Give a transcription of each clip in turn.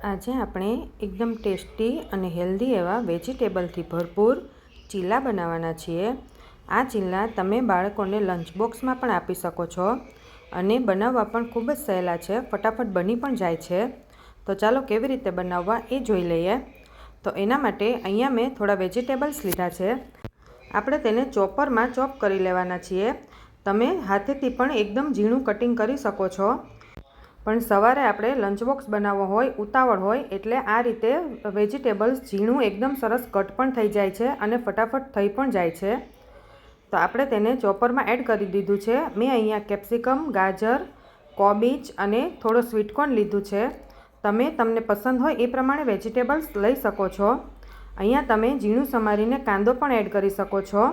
આજે આપણે એકદમ ટેસ્ટી અને હેલ્ધી એવા વેજીટેબલથી ભરપૂર ચીલા બનાવવાના છીએ। આ ચીલા તમે બાળકોને લંચ બોક્સમાં પણ આપી શકો છો અને બનાવવા પણ ખૂબ જ સહેલા છે, ફટાફટ બની પણ જાય છે। તો ચાલો કેવી રીતે બનાવવા એ જોઈ લઈએ। તો એના માટે અહીંયા મેં થોડા વેજીટેબલ્સ લીધા છે। આપણે તેને ચોપરમાં ચોપ કરી લેવાના છીએ। તમે હાથેથી પણ એકદમ ઝીણું કટિંગ કરી શકો છો, પણ સવારે આપણે લંચ બોક્સ બનાવવો હોય, ઉતાવળ હોય, એટલે આ રીતે વેજીટેબલ્સ ઝીણું એકદમ સરસ કટ પણ થઈ જાય છે અને ફટાફટ થઈ પણ જાય છે। તો આપણે તેને ચોપરમાં એડ કરી દીધું છે। મેં અહીંયા કેપ્સિકમ, ગાજર, કોબીજ અને થોડો સ્વીટકોર્ન લીધું છે। તમે તમને પસંદ હોય એ પ્રમાણે વેજીટેબલ્સ લઈ શકો છો। અહીંયા તમે ઝીણું સમારીને કાંદો પણ એડ કરી શકો છો।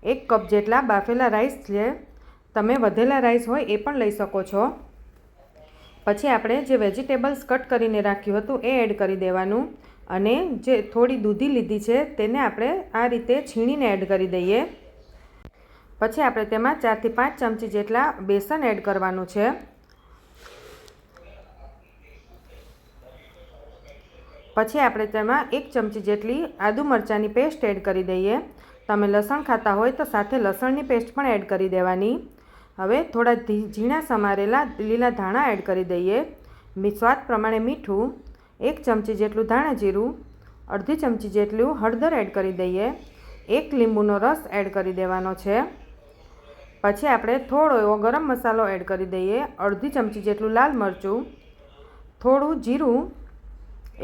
1 કપ જેટલા બાફેલા રાઈસ છે, તમે વધેલા રાઈસ હોય એ પણ લઈ શકો છો। પછી આપણે જે વેજીટેબલ્સ કટ કરીને રાખ્યું હતું એ એડ કરી દેવાનું અને જે થોડી દૂધી લીધી છે તેને આપણે આ રીતે છીણીને એડ કરી દઈએ। પછી આપણે તેમાં 4 થી 5 ચમચી જેટલા બેસન એડ કરવાનું છે। પછી આપણે તેમાં 1 ચમચી જેટલી આદુ મરચાંની પેસ્ટ એડ કરી દઈએ। તમે લસણ ખાતા હોય તો સાથે લસણની પેસ્ટ પણ એડ કરી દેવાની। હવે થોડા ઝીણા સમારેલા લીલા ધાણા એડ કરી દઈએ। સ્વાદ પ્રમાણે મીઠું, 1 ચમચી જેટલું ધાણા જીરું, અડધી ચમચી જેટલું હળદર એડ કરી દઈએ। 1 લીંબુનો રસ એડ કરી દેવાનો છે। પછી આપણે થોડો એવો ગરમ મસાલો એડ કરી દઈએ। અડધી ચમચી જેટલું લાલ મરચું, થોડું જીરું,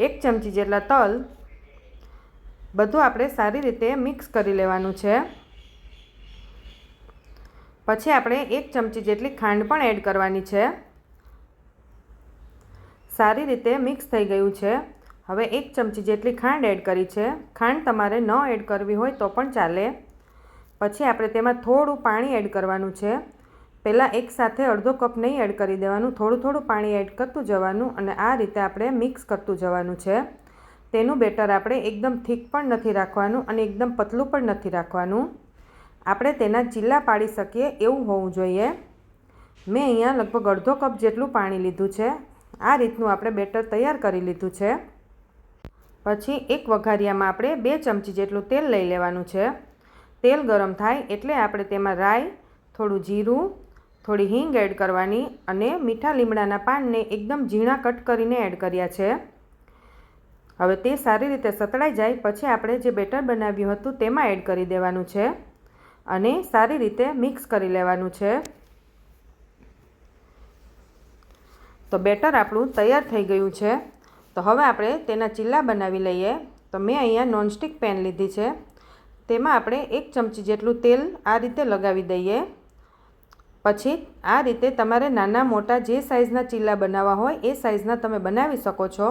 1 ચમચી જેટલા તલ, બધું આપણે સારી રીતે મિક્સ કરી લેવાનું છે। પછી આપણે 1 ચમચી જેટલી ખાંડ પણ એડ કરવાની છે। સારી રીતે મિક્સ થઈ ગયું છે। હવે 1 ચમચી જેટલી ખાંડ એડ કરી છે। ખાંડ તમારે ન એડ કરવી હોય તો પણ ચાલે। પછી આપણે તેમાં થોડું પાણી એડ કરવાનું છે। પહેલાં એકસાથે અડધો કપ નહીં એડ કરી દેવાનું, થોડું થોડું પાણી એડ કરતું જવાનું અને આ રીતે આપણે મિક્સ કરતું જવાનું છે। તેનું બેટર આપણે એકદમ થીક પણ નથી રાખવાનું અને એકદમ પતલું પણ નથી રાખવાનું। આપણે તેના ચીલા પાડી શકીએ એવું હોવું જોઈએ। મેં અહીંયા લગભગ અડધો કપ જેટલું પાણી લીધું છે। આ રીતનું આપણે બેટર તૈયાર કરી લીધું છે। પછી એક વઘારિયામાં આપણે 2 ચમચી જેટલું તેલ લઈ લેવાનું છે। તેલ ગરમ થાય એટલે આપણે તેમાં રાઈ, થોડું જીરું, થોડી હિંગ એડ કરવાની અને મીઠા લીમડાના પાનને એકદમ ઝીણા કટ કરીને એડ કર્યા છે। હવે તે સારી રીતે સતળાઈ જાય પછી આપણે જે બેટર બનાવ્યું હતું તેમાં એડ કરી દેવાનું છે અને સારી રીતે મિક્સ કરી લેવાનું છે। તો બેટર આપણું તૈયાર થઈ ગયું છે। તો હવે આપણે તેના ચીલા બનાવી લઈએ। તો મેં અહીંયા નોનસ્ટિક પેન લીધી છે, તેમાં આપણે 1 ચમચી જેટલું તેલ આ રીતે લગાવી દઈએ। પછી આ રીતે તમારે નાના મોટા જે સાઇઝના ચીલા બનાવવા હોય એ સાઇઝના તમે બનાવી શકો છો।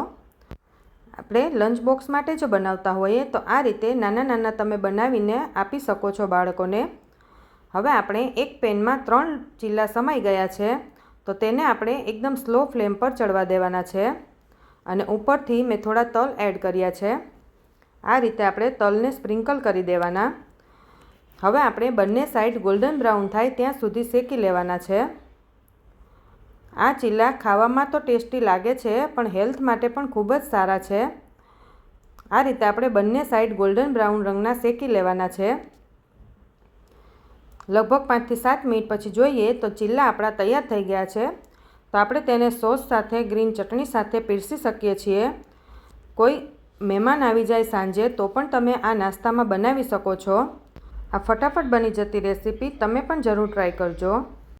આપણે લંચ બોક્સ માટે જો બનાવતા હોઈએ તો આ રીતે નાના નાના તમે બનાવીને આપી શકો છો બાળકોને। હવે આપણે એક પેનમાં 3 ચીલા સમાઈ ગયા છે, તો તેને આપણે એકદમ સ્લો ફ્લેમ પર ચડવા દેવાના છે અને ઉપરથી મેં થોડા તલ એડ કર્યા છે। આ રીતે આપણે તલને સ્પ્રિંકલ કરી દેવાના। હવે આપણે બંને સાઈડ ગોલ્ડન બ્રાઉન થાય ત્યાં સુધી શેકી લેવાના છે। આ ચીલા ખાવામાં તો ટેસ્ટી લાગે છે પણ હેલ્થ માટે પણ ખૂબ જ સારા છે। આ રીતે આપણે બંને સાઈડ ગોલ્ડન બ્રાઉન રંગના શેકી લેવાના છે। લગભગ 5 થી 7 મિનિટ પછી જોઈએ તો ચીલા આપણા તૈયાર થઈ ગયા છે। તો આપણે તેને સોસ સાથે, ગ્રીન ચટણી સાથે પીરસી શકીએ છીએ। કોઈ મહેમાન આવી જાય સાંજે તો પણ તમે આ નાસ્તામાં બનાવી શકો છો। આ ફટાફટ બની જતી રેસીપી તમે પણ જરૂર ટ્રાય કરજો।